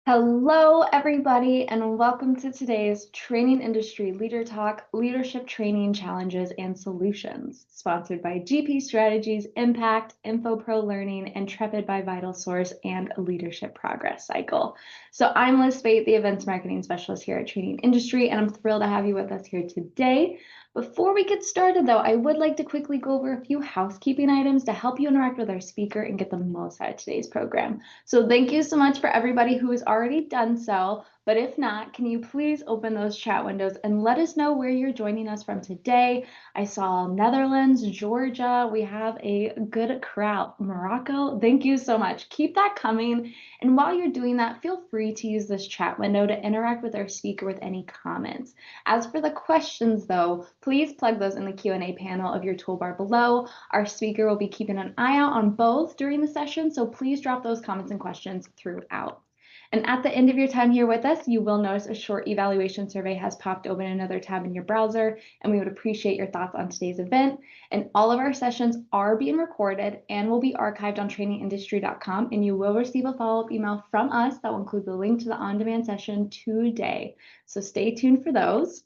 Hello, everybody, and welcome to today's Training Industry Leader Talk Leadership Training Challenges and Solutions, sponsored by GP Strategies, Impact, InfoPro Learning, Intrepid by Vital Source, and Leadership Progress Cycle. So I'm Liz Spate, the Events Marketing Specialist here at Training Industry, and I'm thrilled to have you with us here today. Before we get started, though, I would like to quickly go over a few housekeeping items to help you interact with our speaker and get the most out of today's program. So thank you so much for everybody who has already done so. But if not, can you please open those chat windows and let us know where you're joining us from today? I saw Netherlands, Georgia. We have a good crowd. Morocco, thank you so much. Keep that coming. And while you're doing that, feel free to use this chat window to interact with our speaker with any comments. As for the questions, though, please plug those in the Q&A panel of your toolbar below. Our speaker will be keeping an eye out on both during the session, so please drop those comments and questions throughout. And at the end of your time here with us, you will notice a short evaluation survey has popped open in another tab in your browser, and we would appreciate your thoughts on today's event. And all of our sessions are being recorded and will be archived on trainingindustry.com, and you will receive a follow-up email from us that will include the link to the on-demand session today. So stay tuned for those.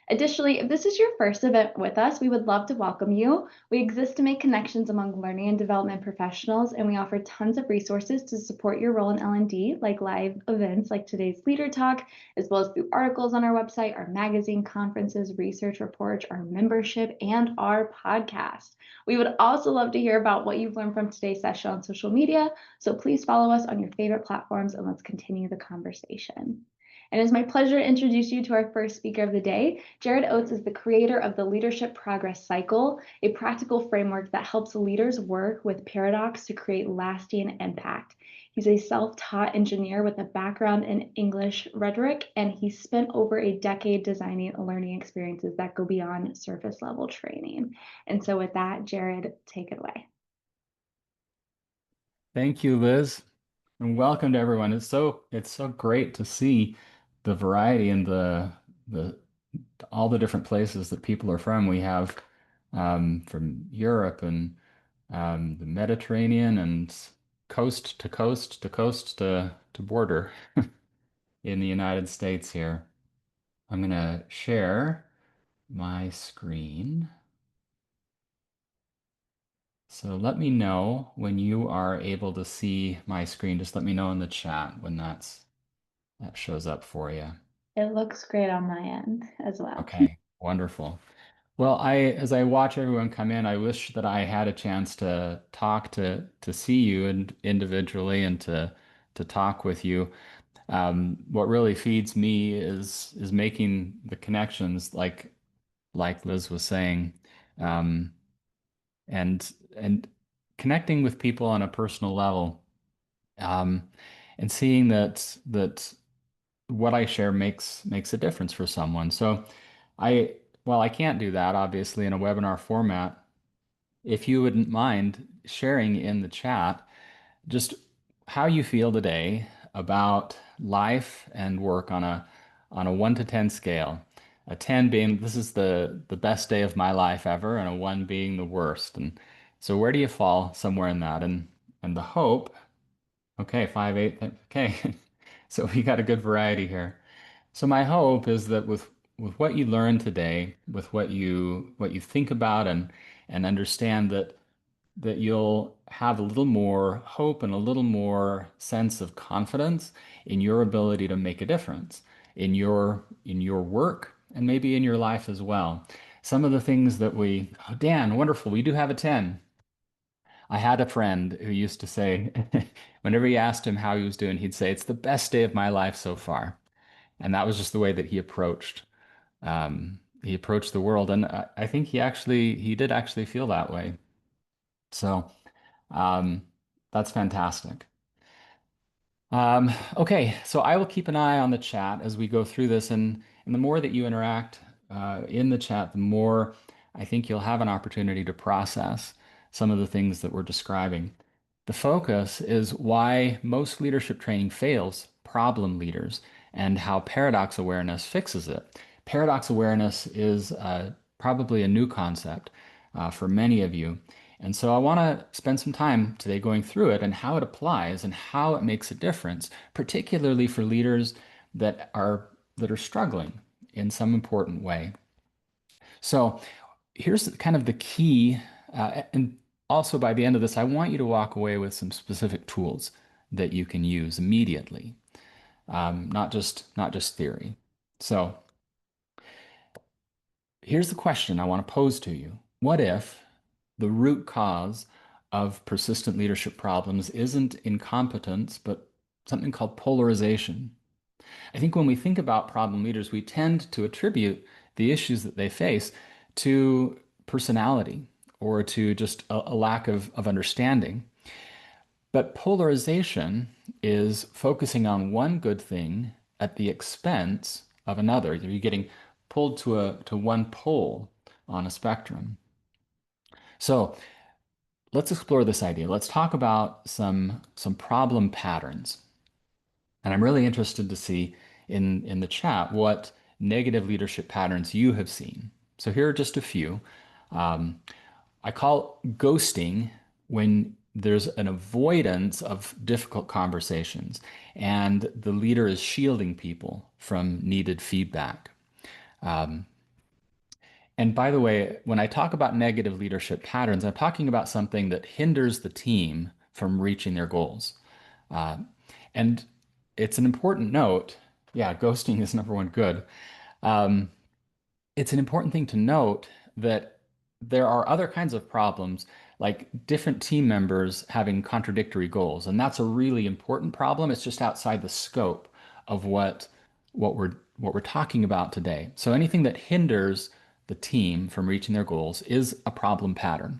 Additionally, if this is your first event with us, we would love to welcome you. We exist to make connections among learning and development professionals, and we offer tons of resources to support your role in L&D, like live events like today's Leader Talk, as well as through articles on our website, our magazine, conferences, research reports, our membership, and our podcast. We would also love to hear about what you've learned from today's session on social media, so please follow us on your favorite platforms and let's continue the conversation. And it's my pleasure to introduce you to our first speaker of the day. Jared Oates is the creator of the Leadership Progress Cycle, a practical framework that helps leaders work with paradox to create lasting impact. He's a self-taught engineer with a background in English rhetoric, and he spent over a decade designing learning experiences that go beyond surface level training. And so with that, Jared, take it away. Thank you, Liz, and welcome to everyone. It's so great to see the variety and the all the different places that people are from. We have from Europe and the Mediterranean and coast to coast to coast to border in the United States here. I'm gonna share my screen. So let me know when you are able to see my screen. Just let me know in the chat when that shows up for you. It looks great on my end as well. Okay, wonderful. Well, as I watch everyone come in, I wish that I had a chance to talk to see you and individually and to talk with you. What really feeds me is making the connections, like Liz was saying, um, and connecting with people on a personal level, um, and seeing that what I share makes a difference for someone. So I, while I can't do that, obviously, in a webinar format, if you wouldn't mind sharing in the chat just how you feel today about life and work on a 1 to 10 scale. A 10 being this is the best day of my life ever, and a 1 being the worst. And so where do you fall somewhere in that? And the hope, okay, 5, 8, okay. So we got a good variety here. So my hope is that with what you learned today, with what you think about and understand that you'll have a little more hope and a little more sense of confidence in your ability to make a difference in your work and maybe in your life as well. Some of the things that oh, Dan, wonderful, we do have a 10. I had a friend who used to say, whenever you asked him how he was doing, he'd say, "It's the best day of my life so far." And that was just the way that he approached the world. And I think he did actually feel that way. So um, that's fantastic. Okay, so I will keep an eye on the chat as we go through this, and the more that you interact in the chat, the more I think you'll have an opportunity to process some of the things that we're describing. The focus is why most leadership training fails problem leaders and how paradox awareness fixes it. Paradox awareness is probably a new concept for many of you. And so I want to spend some time today going through it and how it applies and how it makes a difference, particularly for leaders that are struggling in some important way. So here's kind of the key, and also by the end of this, I want you to walk away with some specific tools that you can use immediately, not just theory. So here's the question I want to pose to you. What if the root cause of persistent leadership problems isn't incompetence, but something called polarization? I think when we think about problem leaders, we tend to attribute the issues that they face to personality or to just a lack of understanding. But polarization is focusing on one good thing at the expense of another. You're getting pulled to one pole on a spectrum. So let's explore this idea. Let's talk about some problem patterns. And I'm really interested to see in the chat what negative leadership patterns you have seen. So here are just a few. Um, I call ghosting when there's an avoidance of difficult conversations and the leader is shielding people from needed feedback. Um, and by the way, when I talk about negative leadership patterns, I'm talking about something that hinders the team from reaching their goals. Uh, and it's an important note. Yeah, ghosting is number one good. Um, it's an important thing to note that there are other kinds of problems, like different team members having contradictory goals, and that's a really important problem. It's just outside the scope of what we're talking about today. So anything that hinders the team from reaching their goals is a problem pattern.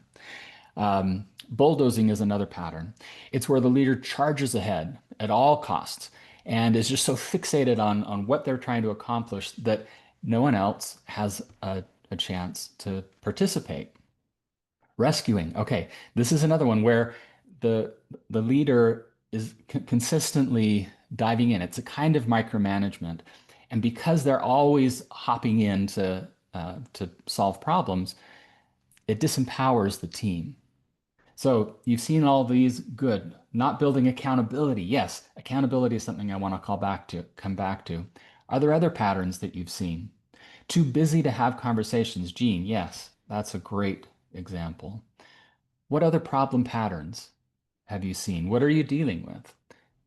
Bulldozing is another pattern. It's where the leader charges ahead at all costs and is just so fixated on what they're trying to accomplish that no one else has a chance to participate. Rescuing. Okay, this is another one where the the leader is consistently diving in. It's a kind of micromanagement, and because they're always hopping in to solve problems, it disempowers the team. So you've seen all these good. Not building accountability. Yes, accountability is something I want to come back to. Are there other patterns that you've seen? Too busy to have conversations. Gene, yes, that's a great example. What other problem patterns have you seen? What are you dealing with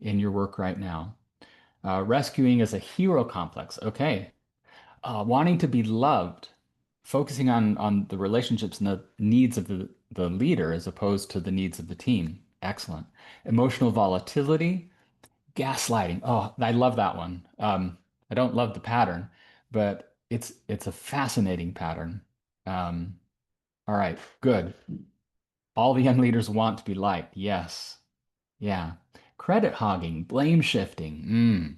in your work right now? Rescuing as a hero complex. Okay. Wanting to be loved, focusing on the relationships and the needs of the leader as opposed to the needs of the team. Excellent. Emotional volatility, gaslighting. Oh, I love that one. I don't love the pattern, but it's a fascinating pattern. Um, all right, good. All the young leaders want to be liked. Yes. Yeah. Credit hogging, blame shifting.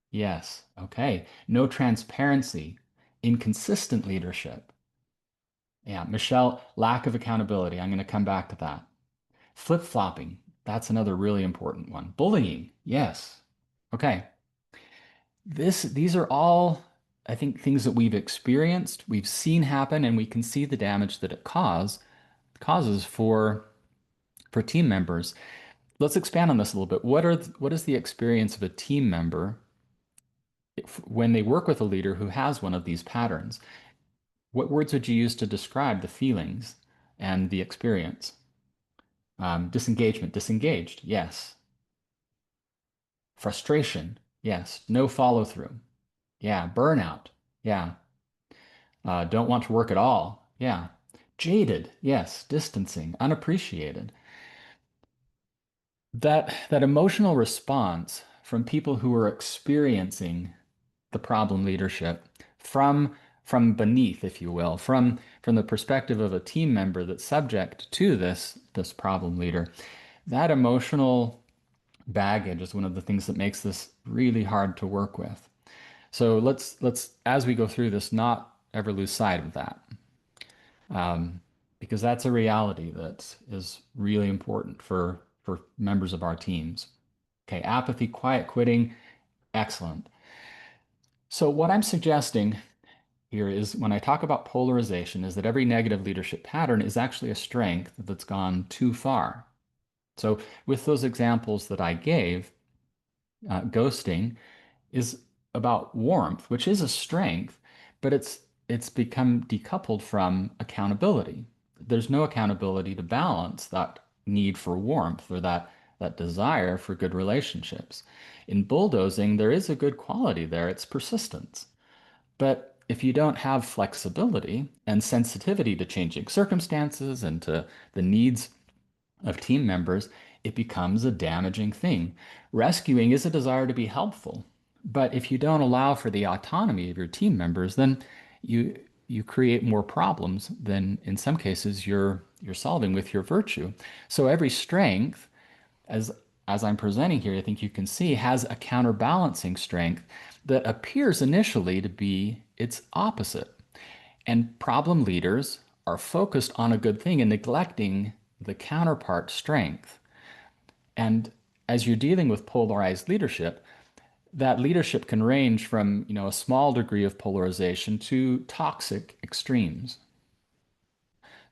Yes. Okay. No transparency, inconsistent leadership. Yeah. Michelle, lack of accountability. I'm going to come back to that. Flip-flopping. That's another really important one. Bullying. Yes. Okay. These are all, I think, things that we've experienced, we've seen happen, and we can see the damage that it causes for team members. Let's expand on this a little bit. What is the experience of a team member when they work with a leader who has one of these patterns? What words would you use to describe the feelings and the experience? Disengagement, disengaged, yes. Frustration, yes. No follow through, yeah. Burnout, yeah. Don't want to work at all, yeah. Jaded, yes. Distancing, unappreciated. That emotional response from people who are experiencing the problem leadership from beneath, if you will, from the perspective of a team member that's subject to this problem leader. That emotional baggage is one of the things that makes this really hard to work with. So let's as we go through this, not ever lose sight of that, because that's a reality that is really important for members of our teams. Okay, apathy, quiet quitting, excellent. So what I'm suggesting here is when I talk about polarization, is that every negative leadership pattern is actually a strength that's gone too far. So with those examples that I gave, ghosting is about warmth, which is a strength, but it's become decoupled from accountability. There's no accountability to balance that need for warmth or that desire for good relationships. In bulldozing, there is a good quality there. It's persistence. But if you don't have flexibility and sensitivity to changing circumstances and to the needs of team members, it becomes a damaging thing. Rescuing is a desire to be helpful, but if you don't allow for the autonomy of your team members, then you you create more problems than in some cases you're solving with your virtue. So every strength, as as I'm presenting here, I think you can see has a counterbalancing strength that appears initially to be its opposite. And problem leaders are focused on a good thing and neglecting the counterpart strength. And as you're dealing with polarized leadership, that leadership can range from, a small degree of polarization to toxic extremes.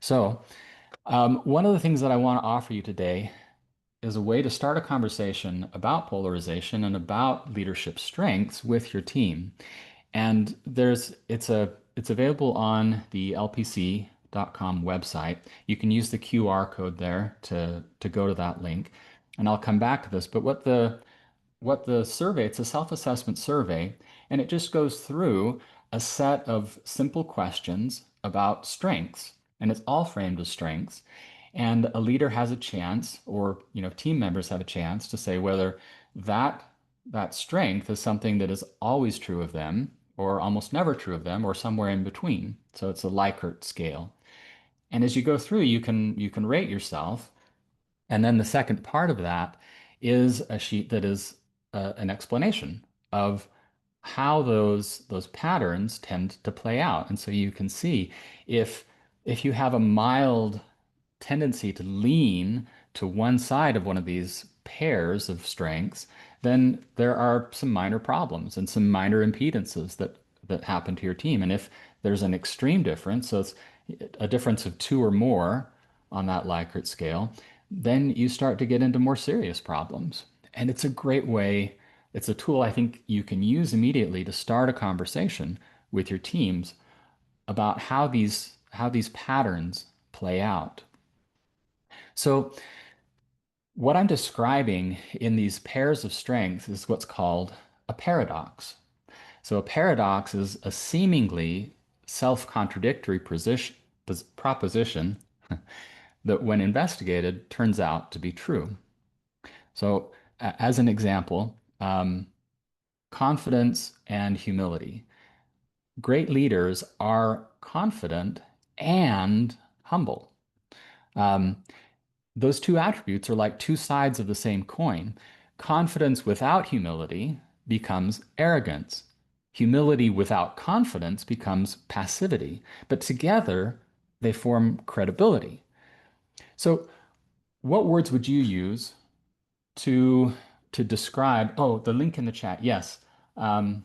So, one of the things that I want to offer you today is a way to start a conversation about polarization and about leadership strengths with your team. And it's available on the lpc.com website. You can use the QR code there to go to that link. And I'll come back to this. But what the survey, it's a self-assessment survey, and it just goes through a set of simple questions about strengths, and it's all framed as strengths. And a leader has a chance, or team members have a chance to say whether that that strength is something that is always true of them, or almost never true of them, or somewhere in between. So it's a Likert scale. And as you go through, you can rate yourself, and then the second part of that is a sheet that is an explanation of how those patterns tend to play out. And so you can see if if you have a mild tendency to lean to one side of one of these pairs of strengths, then there are some minor problems and some minor impedances that happen to your team. And if there's an extreme difference, so it's a difference of two or more on that Likert scale, then you start to get into more serious problems. And it's a great way, it's a tool I think you can use immediately to start a conversation with your teams about how these patterns play out. So what I'm describing in these pairs of strengths is what's called a paradox. So a paradox is a seemingly self-contradictory proposition that when investigated turns out to be true. So as an example, confidence and humility. Great leaders are confident and humble. Um, those two attributes are like two sides of the same coin. Confidence without humility becomes arrogance. Humility without confidence becomes passivity. But together, they form credibility. So, what words would you use to to describe? Oh, the link in the chat. Yes. Um,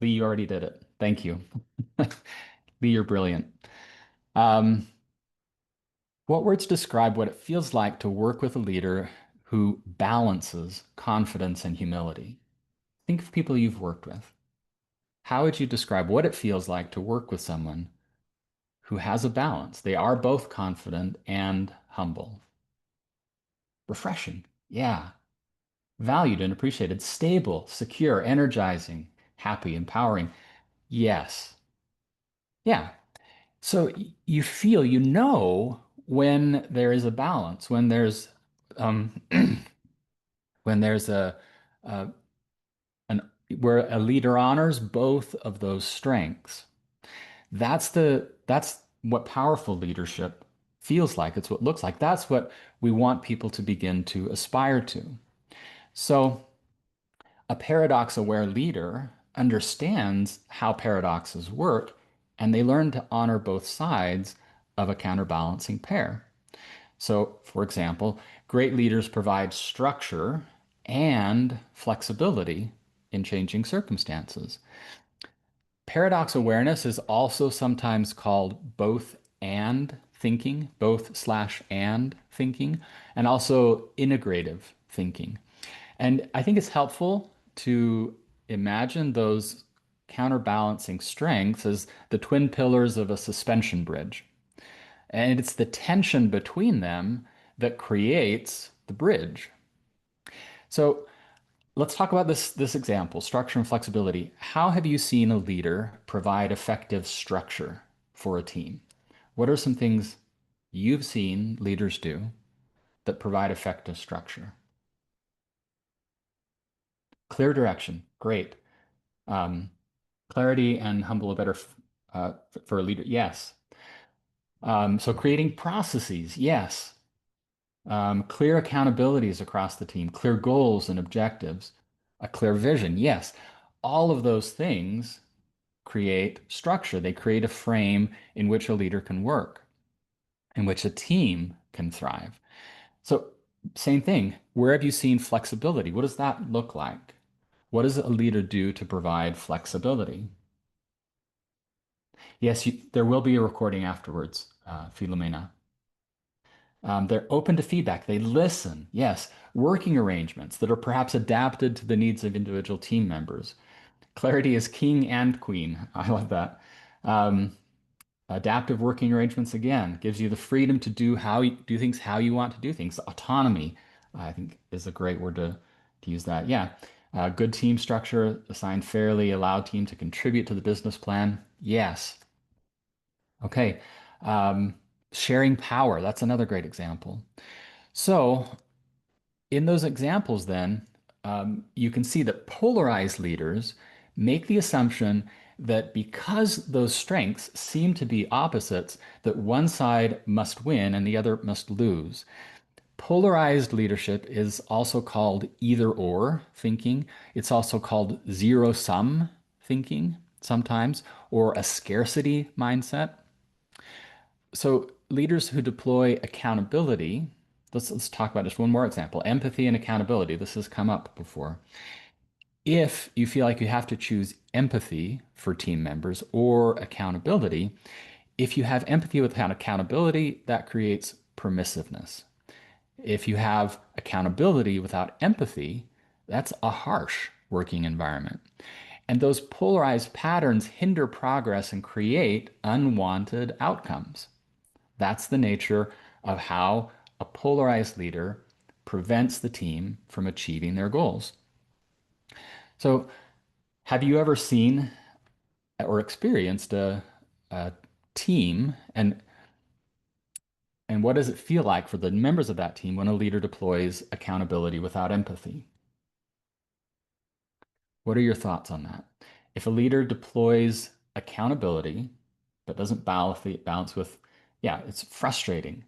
Lee, you already did it. Thank you. Lee, you're brilliant. Um, what words describe what it feels like to work with a leader who balances confidence and humility? Think of people you've worked with. How would you describe what it feels like to work with someone who has a balance? They are both confident and humble. Refreshing. Yeah. Valued and appreciated. Stable, secure, energizing, happy, empowering. Yes. Yeah. So you feel, when there is a balance, um, when there's a an where a leader honors both of those strengths. That's what powerful leadership feels like. It's what it looks like. That's what we want people to begin to aspire to. So a paradox-aware leader understands how paradoxes work, and they learn to honor both sides of a counterbalancing pair. So, for example, great leaders provide structure and flexibility in changing circumstances. Paradox awareness is also sometimes called both and thinking, both slash and thinking, and also integrative thinking. And I think it's helpful to imagine those counterbalancing strengths as the twin pillars of a suspension bridge. And it's the tension between them that creates the bridge. So let's talk about this example, structure and flexibility. How have you seen a leader provide effective structure for a team? What are some things you've seen leaders do that provide effective structure? Clear direction, great. Um, Clarity and humble a better for a leader, yes. So creating processes, yes. Clear accountabilities across the team, clear goals and objectives, a clear vision, yes. All of those things create structure. They create a frame in which a leader can work, in which a team can thrive. So, same thing. Where have you seen flexibility? What does that look like? What does a leader do to provide flexibility? Yes, there will be a recording afterwards, Philomena. They're open to feedback. They listen. Yes, working arrangements that are perhaps adapted to the needs of individual team members. Clarity is king and queen. I love that. Um, Adaptive working arrangements again gives you the freedom to do things how you want to do things. Autonomy, I think, is a great word to use that. Yeah. Good team structure, assigned fairly, allow team to contribute to the business plan. Yes. Okay. Um, Sharing power, that's another great example. So, in those examples, then, you can see that polarized leaders make the assumption that because those strengths seem to be opposites, that one side must win and the other must lose. Polarized leadership is also called either or thinking. It's also called zero sum thinking sometimes, or a scarcity mindset. So leaders who deploy accountability, let's talk about just one more example, empathy and accountability. This has come up before. If you feel like you have to choose empathy for team members or accountability, if you have empathy without accountability, that creates permissiveness. If you have accountability without empathy, that's a harsh working environment. And those polarized patterns hinder progress and create unwanted outcomes. That's the nature of how a polarized leader prevents the team from achieving their goals. So, have you ever seen or experienced a team, and what does it feel like for the members of that team when a leader deploys accountability without empathy? What are your thoughts on that? If a leader deploys accountability but doesn't balance with, yeah, it's frustrating.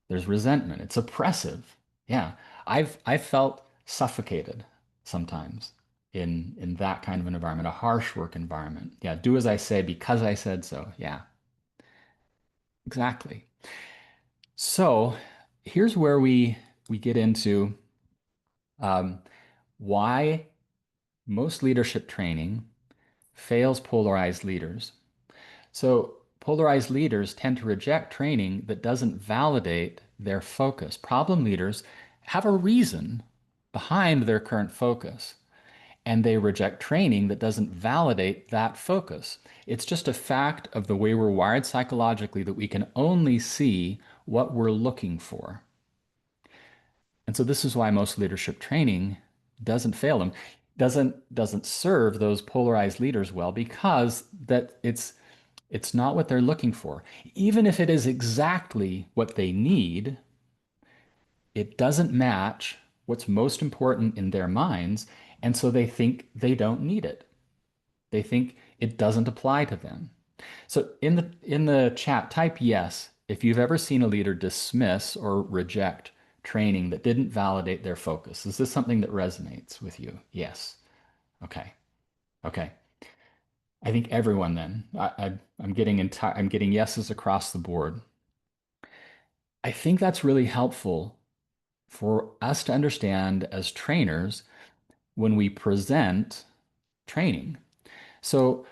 There's resentment. It's oppressive. Yeah, I've felt suffocated sometimes in that kind of an environment, a harsh work environment. Yeah, do as I say because I said so. Yeah, exactly. So here's where we get into um, why most leadership training fails polarized leaders. So polarized leaders tend to reject training that doesn't validate their focus. Problem leaders have a reason behind their current focus, and they reject training that doesn't validate that focus. It's just a fact of the way we're wired psychologically that we can only see what we're looking for. And so this is why most leadership training doesn't fail them, doesn't serve those polarized leaders well because that it's not what they're looking for. Even if it is exactly what they need, it doesn't match what's most important in their minds, and so they think they don't need it. They think it doesn't apply to them. So in the chat, type yes if you've ever seen a leader dismiss or reject training that didn't validate their focus. Is this something that resonates with you? Yes. Okay. Okay. I think everyone then. I'm getting yeses across the board. I think that's really helpful for us to understand as trainers when we present training. So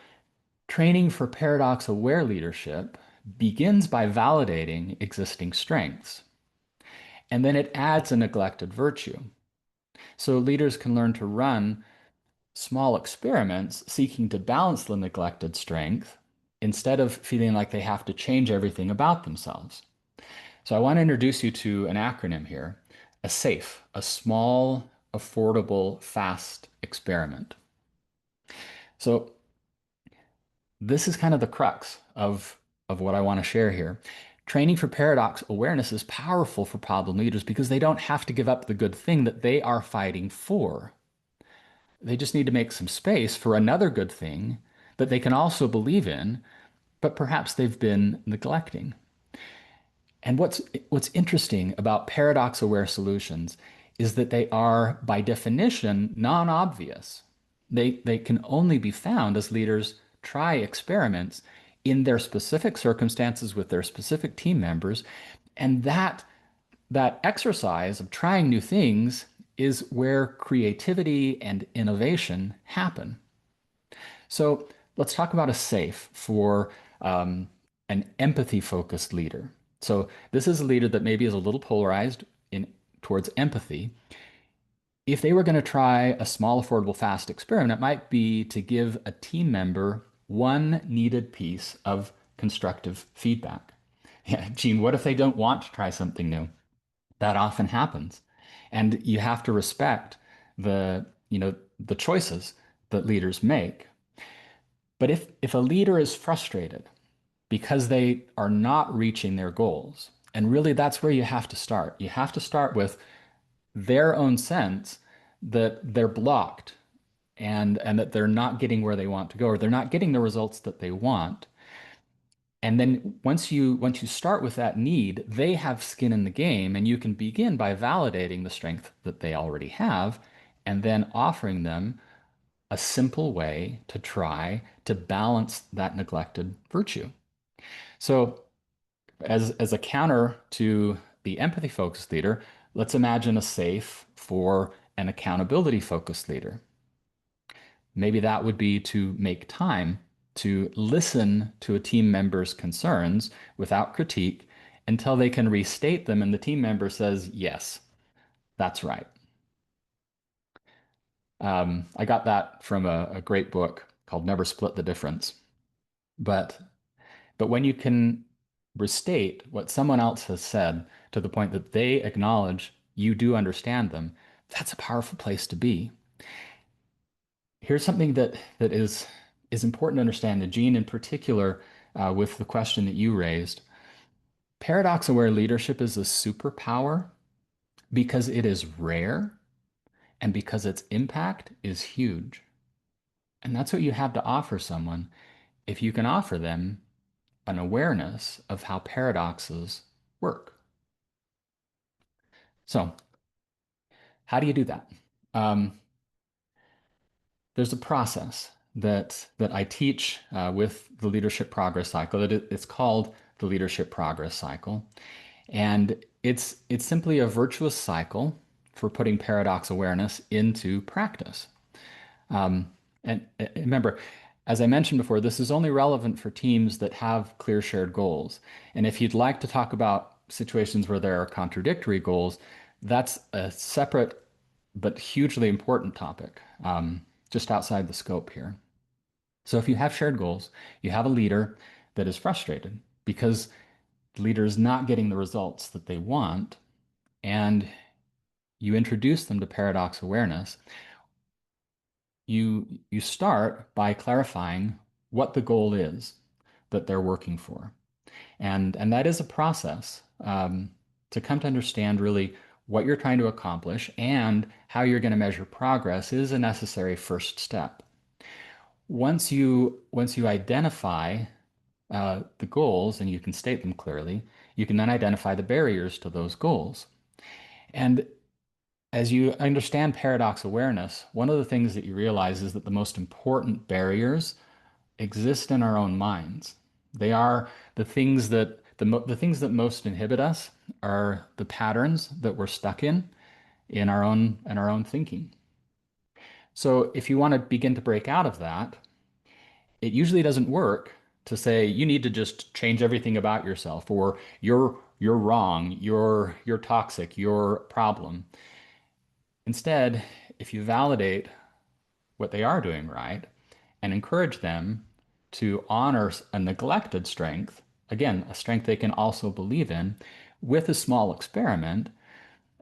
Training for paradox-aware leadership begins by validating existing strengths, and then it adds a neglected virtue. So leaders can learn to run small experiments seeking to balance the neglected strength instead of feeling like they have to change everything about themselves. So I want to introduce you to an acronym here, a SAFE, a small, affordable, fast experiment. So this is kind of the crux of what I want to share here. Training for paradox awareness is powerful for problem leaders because they don't have to give up the good thing that they are fighting for. They just need to make some space for another good thing that they can also believe in, but perhaps they've been neglecting. And what's interesting about paradox-aware solutions is that they are, by definition, non-obvious. They can only be found as leaders try experiments in their specific circumstances with their specific team members, and that exercise of trying new things is where creativity and innovation happen. So let's talk about a SAFE for an empathy-focused leader. So this is a leader that maybe is a little polarized towards empathy. If they were going to try a small, affordable, fast experiment, it might be to give a team member one needed piece of constructive feedback. Yeah, Gene, what if they don't want to try something new? That often happens. And you have to respect the choices that leaders make. But if a leader is frustrated because they are not reaching their goals, and really that's where you have to start. You have to start with their own sense that they're blocked and that they're not getting where they want to go, or they're not getting the results that they want. And then once you start with that need, they have skin in the game, and you can begin by validating the strength that they already have, and then offering them a simple way to try to balance that neglected virtue. So as a counter to the empathy focused leader, let's imagine a SAFE for an accountability focused leader. Maybe that would be to make time to listen to a team member's concerns without critique until they can restate them and the team member says, yes, that's right. I got that from a great book called Never Split the Difference. But when you can restate what someone else has said to the point that they acknowledge you do understand them, that's a powerful place to be. Here's something that is important to understand, and Gene in particular, with the question that you raised. Paradox-aware leadership is a superpower because it is rare and because its impact is huge. And that's what you have to offer someone if you can offer them an awareness of how paradoxes work. So, how do you do that? Um, there's a process that I teach with the leadership progress cycle. It's called the leadership progress cycle, and it's simply a virtuous cycle for putting paradox awareness into practice. Um, and remember, as I mentioned before, this is only relevant for teams that have clear shared goals. And if you'd like to talk about situations where there are contradictory goals, that's a separate but hugely important topic, just outside the scope here. So if you have shared goals, you have a leader that is frustrated because the leader is not getting the results that they want, and you introduce them to paradox awareness, you start by clarifying what the goal is that they're working for. And that is a process to come to understand really what you're trying to accomplish and how you're going to measure progress is a necessary first step. Once you identify the goals and you can state them clearly, you can then identify the barriers to those goals. And as you understand paradox awareness, one of the things that you realize is that the most important barriers exist in our own minds. They are the things that most inhibit us are the patterns that we're stuck in our own thinking. So if you want to begin to break out of that, it usually doesn't work to say you need to just change everything about yourself, or you're wrong, you're toxic, you're a problem. Instead, if you validate what they are doing right and encourage them to honor a neglected strength, again, a strength they can also believe in, with a small experiment,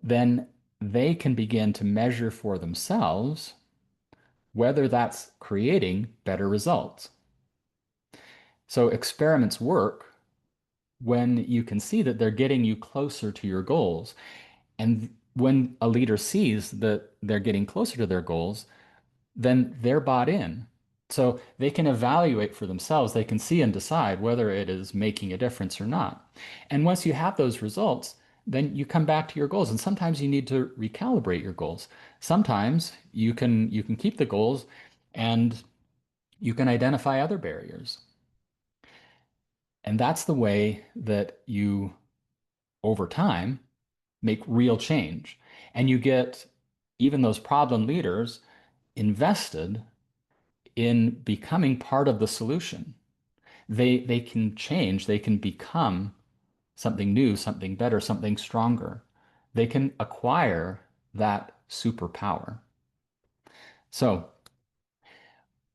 then they can begin to measure for themselves whether that's creating better results. So experiments work when you can see that they're getting you closer to your goals. And when a leader sees that they're getting closer to their goals, then they're bought in. So they can evaluate for themselves, they can see and decide whether it is making a difference or not. And once you have those results, then you come back to your goals. And sometimes you need to recalibrate your goals. Sometimes you can keep the goals and you can identify other barriers. And that's the way that you, over time, make real change. And you get even those problem leaders invested in becoming part of the solution. They can change, they can become something new, something better, something stronger. They can acquire that superpower. So,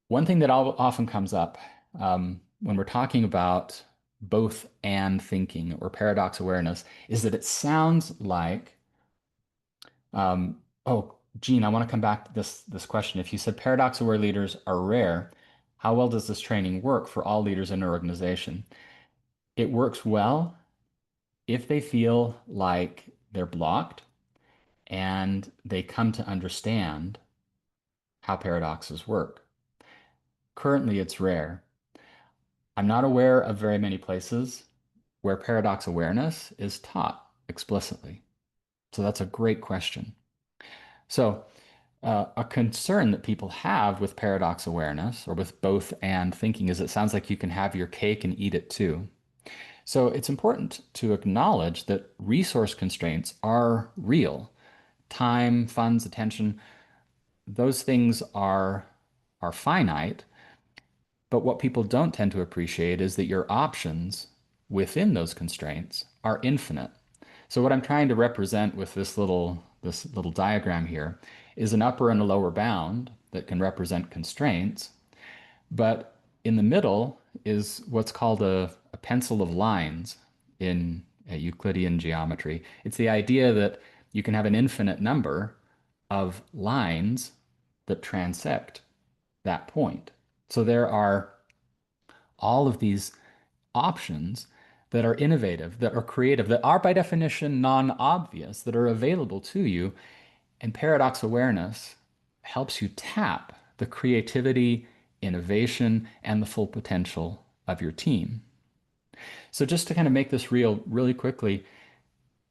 one thing that often comes up when we're talking about both and thinking or paradox awareness is that it sounds like, oh, Gene, I want to come back to this question. If you said paradox aware leaders are rare, how well does this training work for all leaders in an organization? It works well if they feel like they're blocked and they come to understand how paradoxes work. Currently, it's rare. I'm not aware of very many places where paradox awareness is taught explicitly. So that's a great question. So, a concern that people have with paradox awareness or with both and thinking is it sounds like you can have your cake and eat it too. So, it's important to acknowledge that resource constraints are real. Time, funds, attention, those things are finite. But what people don't tend to appreciate is that your options within those constraints are infinite. So what I'm trying to represent with this little diagram here is an upper and a lower bound that can represent constraints, but in the middle is what's called a pencil of lines in Euclidean geometry. It's the idea that you can have an infinite number of lines that transect that point. So there are all of these options that are innovative, that are creative, that are by definition non-obvious, that are available to you. And paradox awareness helps you tap the creativity, innovation, and the full potential of your team. So just to kind of make this real really quickly,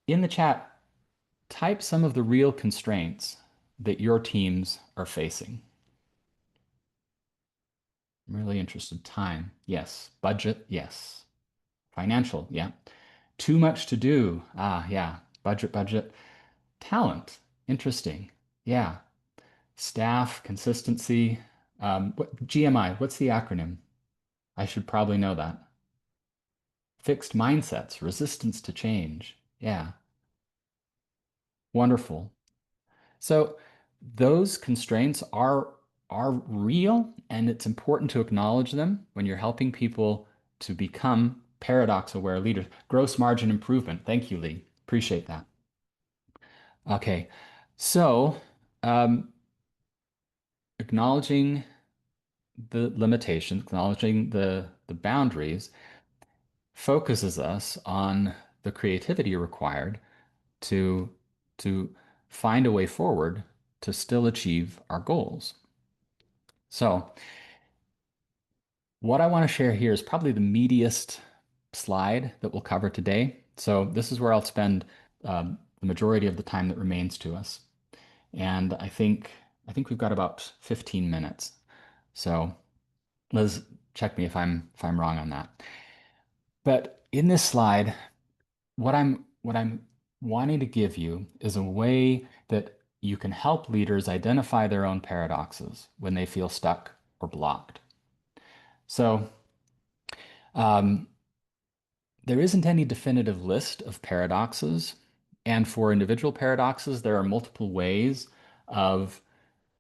in the chat, type some of the real constraints that your teams are facing. I'm really interested. Time, yes. Budget, yes. Financial, yeah. Too much to do. Ah, yeah. Budget, budget. Talent, interesting. Yeah. Staff, consistency. GMI, what's the acronym? I should probably know that. Fixed mindsets, resistance to change. Yeah. Wonderful. So those constraints are real, and it's important to acknowledge them when you're helping people to become paradox aware leaders. Gross margin improvement. Thank you, Lee. Appreciate that. Okay. So, acknowledging the limitations, acknowledging the boundaries focuses us on the creativity required to to find a way forward to still achieve our goals. So, what I want to share here is probably the meatiest slide that we'll cover today. So, this is where I'll spend the majority of the time that remains to us. And I think we've got about 15 minutes. So, Liz, check me if I'm wrong on that. But in this slide, what I'm wanting to give you is a way that you can help leaders identify their own paradoxes when they feel stuck or blocked. So um, there isn't any definitive list of paradoxes. And for individual paradoxes, there are multiple ways of,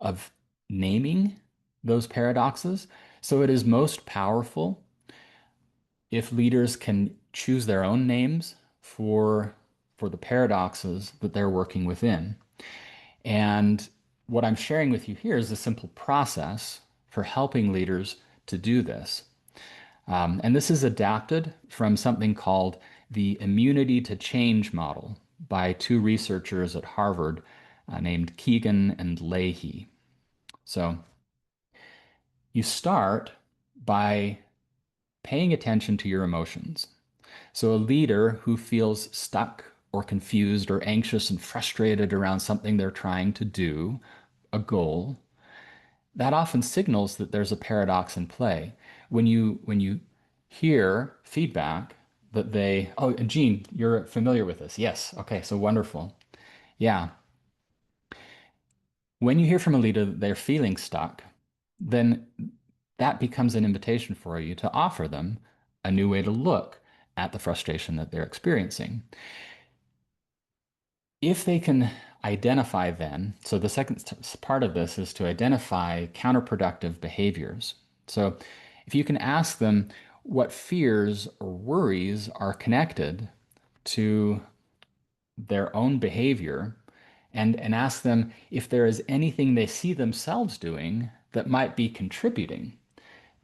of naming those paradoxes. So it is most powerful if leaders can choose their own names for the paradoxes that they're working within. And what I'm sharing with you here is a simple process for helping leaders to do this. And this is adapted from something called the immunity to change model by two researchers at Harvard named Keegan and Leahy. So you start by paying attention to your emotions. So a leader who feels stuck or confused or anxious and frustrated around something they're trying to do, a goal, that often signals that there's a paradox in play. When you hear feedback that they, oh, and Gene, you're familiar with this. Yes. Okay, so wonderful. Yeah. When you hear from a leader that they're feeling stuck, then that becomes an invitation for you to offer them a new way to look at the frustration that they're experiencing. If they can identify then, so the second part of this is to identify counterproductive behaviors. So if you can ask them what fears or worries are connected to their own behavior and ask them if there is anything they see themselves doing that might be contributing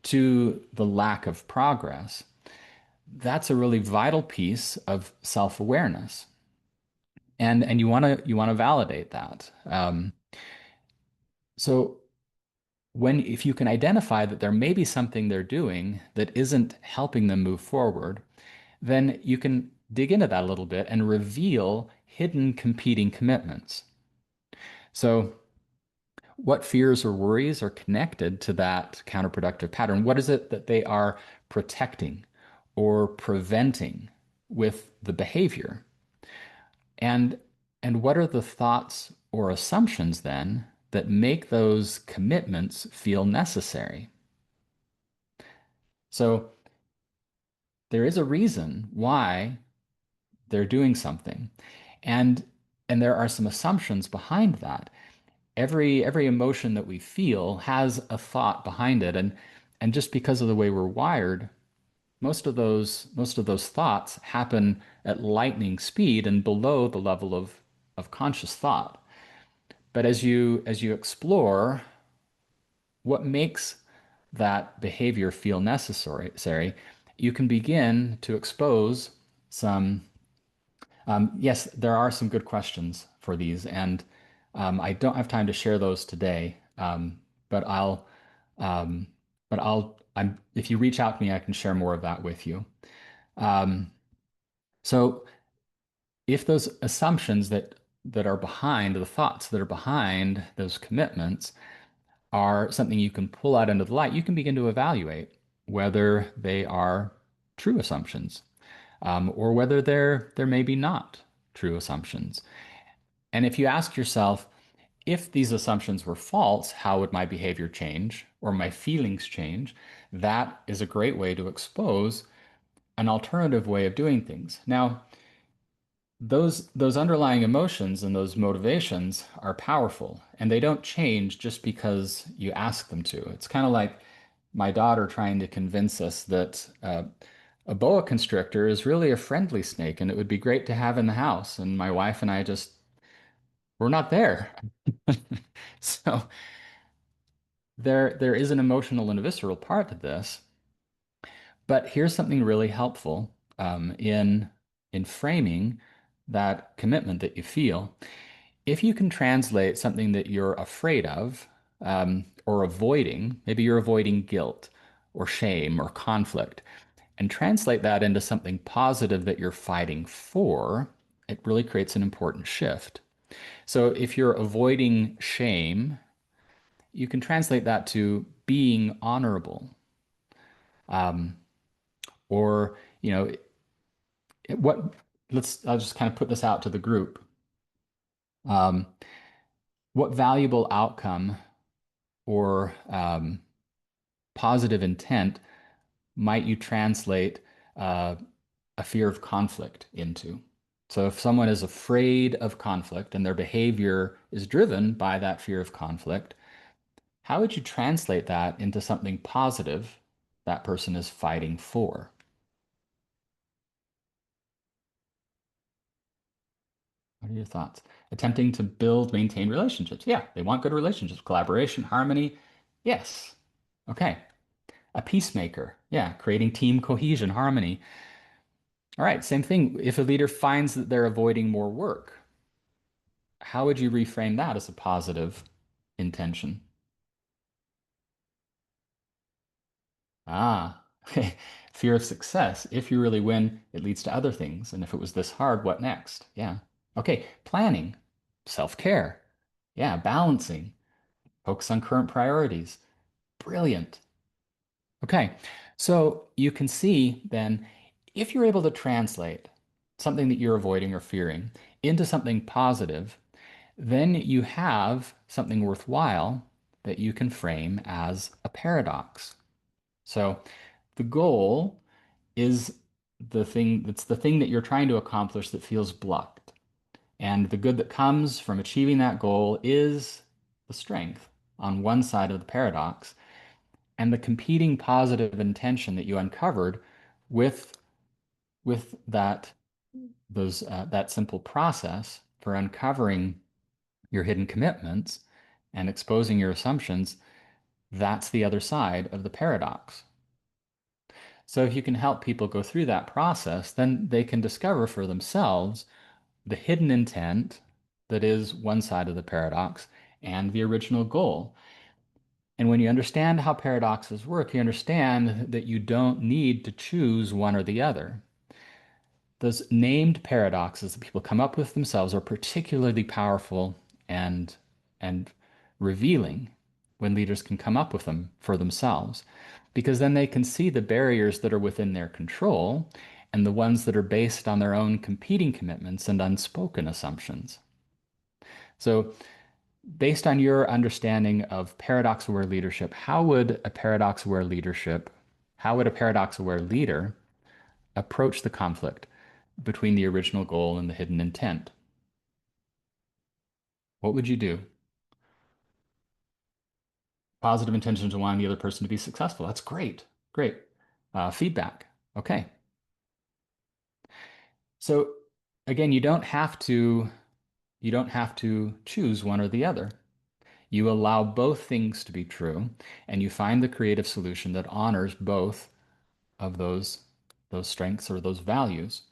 to the lack of progress, that's a really vital piece of self-awareness. And you want to validate that. So when if you can identify that there may be something they're doing that isn't helping them move forward, then you can dig into that a little bit and reveal hidden competing commitments. So what fears or worries are connected to that counterproductive pattern? What is it that they are protecting or preventing with the behavior? And and what are the thoughts or assumptions then that make those commitments feel necessary? So there is a reason why they're doing something. And and there are some assumptions behind that. Every emotion that we feel has a thought behind it. And just because of the way we're wired, most of those thoughts happen at lightning speed and below the level of conscious thought. But as you explore what makes that behavior feel necessary, you can begin to expose some. Yes, there are some good questions for these, and I don't have time to share those today. But I'll, um, if you reach out to me, I can share more of that with you. Um, so if those assumptions that are behind the thoughts that are behind those commitments are something you can pull out into the light, you can begin to evaluate whether they are true assumptions, or whether they're maybe not true assumptions. And if you ask yourself, if these assumptions were false, how would my behavior change or my feelings change? That is a great way to expose an alternative way of doing things. Now, those underlying emotions and those motivations are powerful, and they don't change just because you ask them to. It's kind of like my daughter trying to convince us that a boa constrictor is really a friendly snake and it would be great to have in the house. And my wife and I just, we're not there. So there is an emotional and a visceral part to this. But here's something really helpful in framing that commitment that you feel. If you can translate something that you're afraid of, or avoiding, maybe you're avoiding guilt or shame or conflict, and translate that into something positive that you're fighting for, it really creates an important shift. So if you're avoiding shame, you can translate that to being honorable. Um, or, you know, what, I'll just kind of put this out to the group. Um, what valuable outcome or positive intent might you translate uh, a fear of conflict into? So if someone is afraid of conflict and their behavior is driven by that fear of conflict, how would you translate that into something positive that person is fighting for? What are your thoughts? Attempting to build, maintain relationships. Yeah, they want good relationships, collaboration, harmony. Yes. Okay. A peacemaker. Yeah, creating team cohesion, harmony. All right, same thing. If a leader finds that they're avoiding more work, how would you reframe that as a positive intention? Ah, fear of success. If you really win, it leads to other things. And if it was this hard, what next? Yeah. Okay, planning, self-care. Yeah, balancing, focus on current priorities. Brilliant. Okay, so you can see then if you're able to translate something that you're avoiding or fearing into something positive, then you have something worthwhile that you can frame as a paradox. So the goal is the thing that you're trying to accomplish that feels blocked. And the good that comes from achieving that goal is the strength on one side of the paradox, and the competing positive intention that you uncovered with that that simple process for uncovering your hidden commitments and exposing your assumptions, that's the other side of the paradox. So if you can help people go through that process, then they can discover for themselves the hidden intent that is one side of the paradox and the original goal. And when you understand how paradoxes work, you understand that you don't need to choose one or the other. Those named paradoxes that people come up with themselves are particularly powerful and and revealing when leaders can come up with them for themselves, because then they can see the barriers that are within their control and the ones that are based on their own competing commitments and unspoken assumptions. So, based on your understanding of paradox-aware leadership, how would a paradox-aware leader approach the conflict between the original goal and the hidden intent? What would you do? Positive intentions of wanting the other person to be successful. That's great. Great. Feedback. Okay. So again, you don't have to choose one or the other. You allow both things to be true, and you find the creative solution that honors both of those strengths or those values.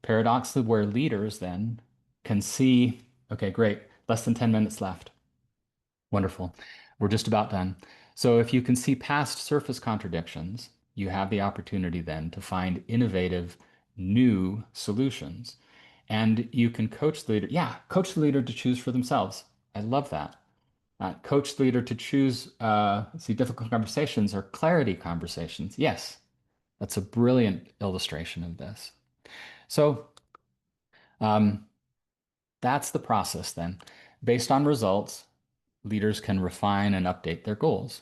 Paradoxically, where leaders then can see, okay, great, less than 10 minutes left. Wonderful. We're just about done. So if you can see past surface contradictions, you have the opportunity then to find innovative, new solutions. And you can coach the leader. Yeah, coach the leader to choose for themselves. I love that. Coach the leader to choose, let's see, difficult conversations or clarity conversations. Yes, that's a brilliant illustration of this. So um, that's the process then. Based on results, leaders can refine and update their goals.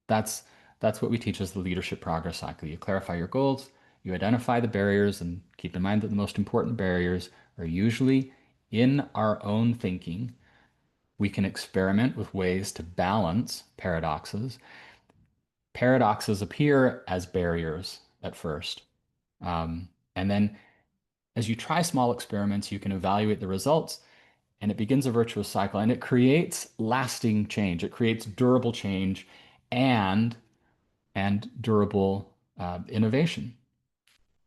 That's that's what we teach as the leadership progress cycle. You clarify your goals, you identify the barriers, and keep in mind that the most important barriers are usually in our own thinking. We can experiment with ways to balance paradoxes. Paradoxes appear as barriers at first. And then as you try small experiments, you can evaluate the results and it begins a virtuous cycle and it creates lasting change. It creates durable change and durable innovation.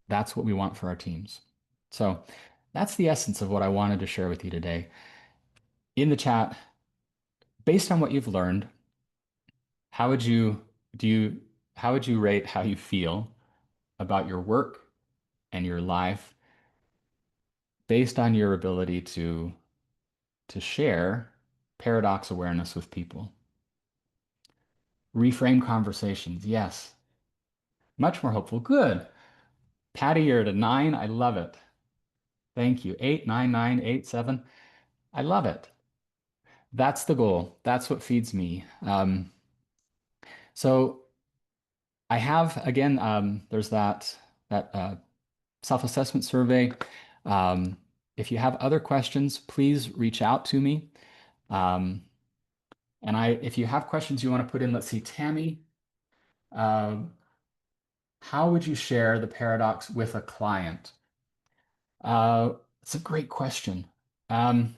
That's what we want for our teams. So that's the essence of what I wanted to share with you today. In the chat, based on what you've learned, how would you do you how would you rate how you feel about your work and your life based on your ability to share paradox awareness with people? Reframe conversations. Yes. Much more hopeful. Good. Patty, you're at a 9. I love it. Thank you. 8, 9, 9, 8, 7. I love it. That's the goal. That's what feeds me. So I have again, there's that self-assessment survey. Um, if you have other questions, please reach out to me. Um, if you have questions you want to put in, let's see, Tammy, uh, how would you share the paradox with a client? It's a great question. Um,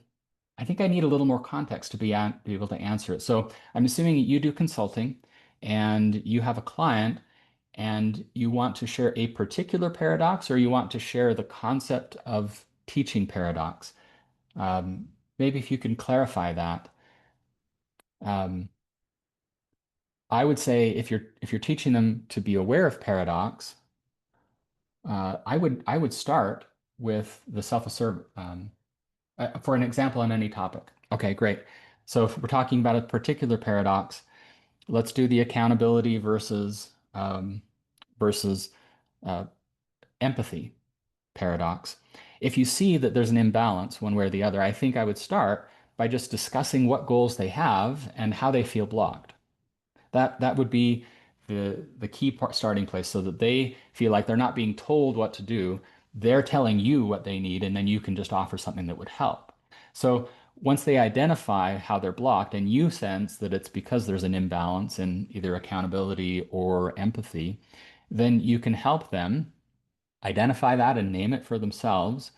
I think I need a little more context to be able to answer it. So I'm assuming you do consulting and you have a client and you want to share a particular paradox or you want to share the concept of teaching paradox. Maybe if you can clarify that. Um, I would say if you're teaching them to be aware of paradox, I would start with the self-assert for an example on any topic. Okay, great. So if we're talking about a particular paradox, let's do the accountability versus uh, empathy paradox. If you see that there's an imbalance one way or the other, I think I would start by just discussing what goals they have and how they feel blocked. That would be the key part starting place so that they feel like they're not being told what to do. They're telling you what they need, and then you can just offer something that would help. So once they identify how they're blocked and you sense that it's because there's an imbalance in either accountability or empathy, then you can help them identify that and name it for themselves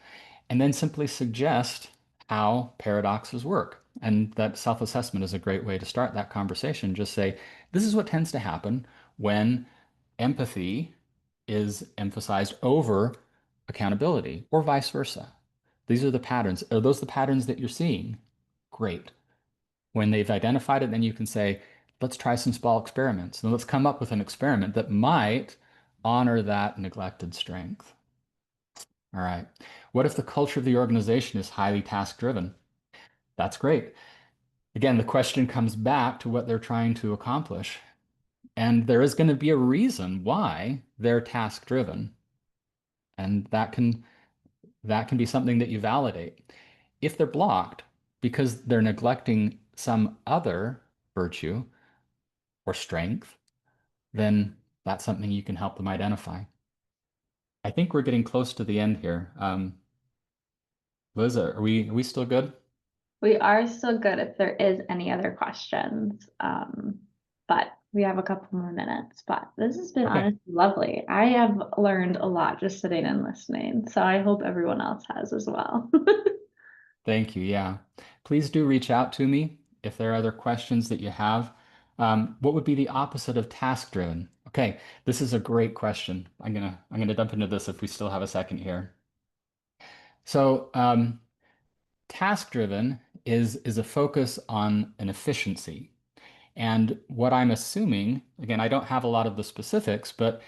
and then simply suggest how paradoxes work. And that self-assessment is a great way to start that conversation. Just say, this is what tends to happen when empathy is emphasized over accountability, or vice versa. These are the patterns. Are those the patterns that you're seeing? Great. When they've identified it, then you can say, let's try some small experiments. And let's come up with an experiment that might honor that neglected strength. All right. What if the culture of the organization is highly task-driven? That's great. Again, the question comes back to what they're trying to accomplish. And there is going to be a reason why they're task-driven. And that can be something that you validate. If they're blocked because they're neglecting some other virtue or strength, then that's something you can help them identify. I think we're getting close to the end here. Liz, are we still good? We are still good if there is any other questions. But we have a couple more minutes. But this has been Okay. honestly lovely. I have learned a lot just sitting and listening. So I hope everyone else has as well. Thank you. Yeah. Please do reach out to me if there are other questions that you have. What would be the opposite of task driven? Okay, this is a great question. I'm gonna dump into this if we still have a second here. So task driven is a focus on an efficiency. And what I'm assuming, again, I don't have a lot of the specifics, but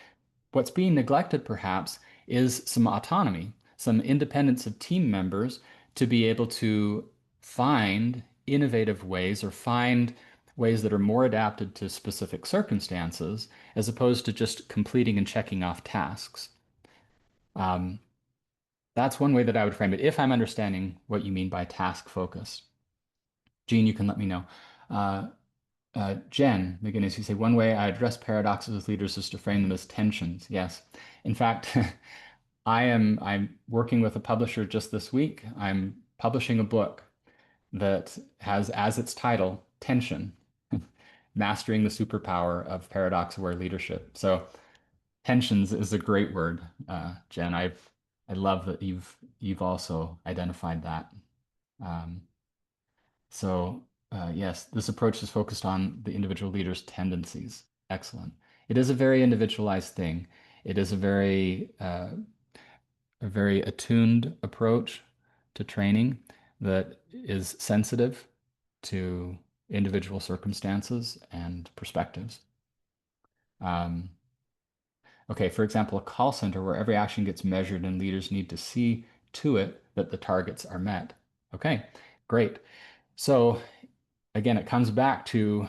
what's being neglected perhaps is some autonomy, some independence of team members to be able to find innovative ways or find ways that are more adapted to specific circumstances as opposed to just completing and checking off tasks. Um, that's one way that I would frame it, if I'm understanding what you mean by task focused. Gene, you can let me know. Uh, Jen McGinnis, you say one way I address paradoxes with leaders is to frame them as tensions. Yes. In fact, I'm working with a publisher just this week. I'm publishing a book that has as its title Tension, Mastering the Superpower of Paradox-Aware Leadership. So tensions is a great word, Jen. I love that you've also identified that. Um, yes, this approach is focused on the individual leader's tendencies. Excellent. It is a very individualized thing. It is a very attuned approach to training that is sensitive to individual circumstances and perspectives. Um, okay, for example, a call center where every action gets measured and leaders need to see to it that the targets are met. Okay, great. So again, it comes back to,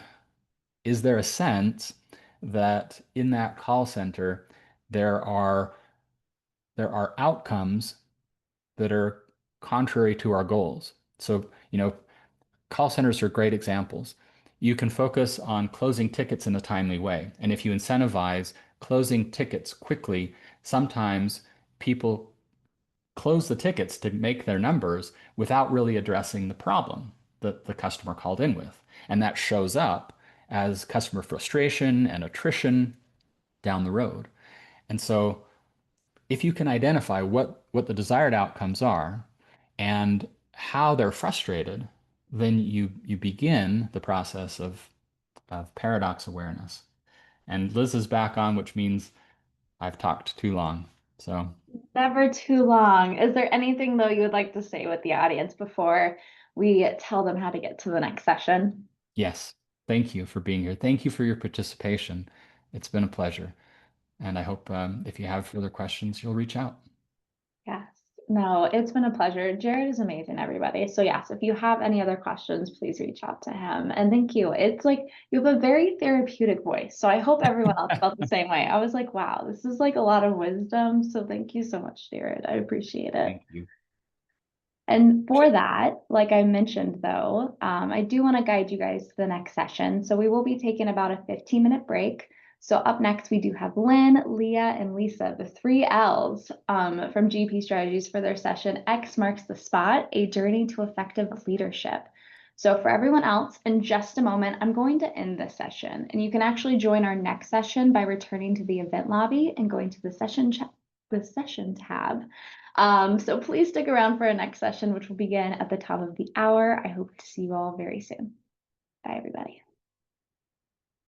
is there a sense that in that call center there are outcomes that are contrary to our goals? So, call centers are great examples. You can focus on closing tickets in a timely way. And if you incentivize closing tickets quickly, sometimes people close the tickets to make their numbers without really addressing the problem that the customer called in with. And that shows up as customer frustration and attrition down the road. And so if you can identify what the desired outcomes are and how they're frustrated, then you begin the process of paradox awareness. And Liz is back on, which means I've talked too long. So Never too long. Is there anything though you would like to say with the audience before we tell them how to get to the next session? yes, thank you for being here. Thank you for your participation. It's been a pleasure. And I hope if you have further questions, you'll reach out. Yes. No, it's been a pleasure. Jared is amazing, everybody. So yes, if you have any other questions, please reach out to him. And thank you. It's like you have a very therapeutic voice. So I hope everyone else felt the same way. I was like, wow, this is like a lot of wisdom. So thank you so much, Jared. I appreciate it. Thank you. And for that, like I mentioned though, I do want to guide you guys to the next session. So we will be taking about a 15-minute break. So up next, we do have Lynn, Leah, and Lisa, the three L's from GP Strategies for their session, X Marks the Spot, A Journey to Effective Leadership. So for everyone else, in just a moment, I'm going to end this session. And you can actually join our next session by returning to the event lobby and going to the session tab. So please stick around for our next session, which will begin at the top of the hour. I hope to see you all very soon. Bye, everybody.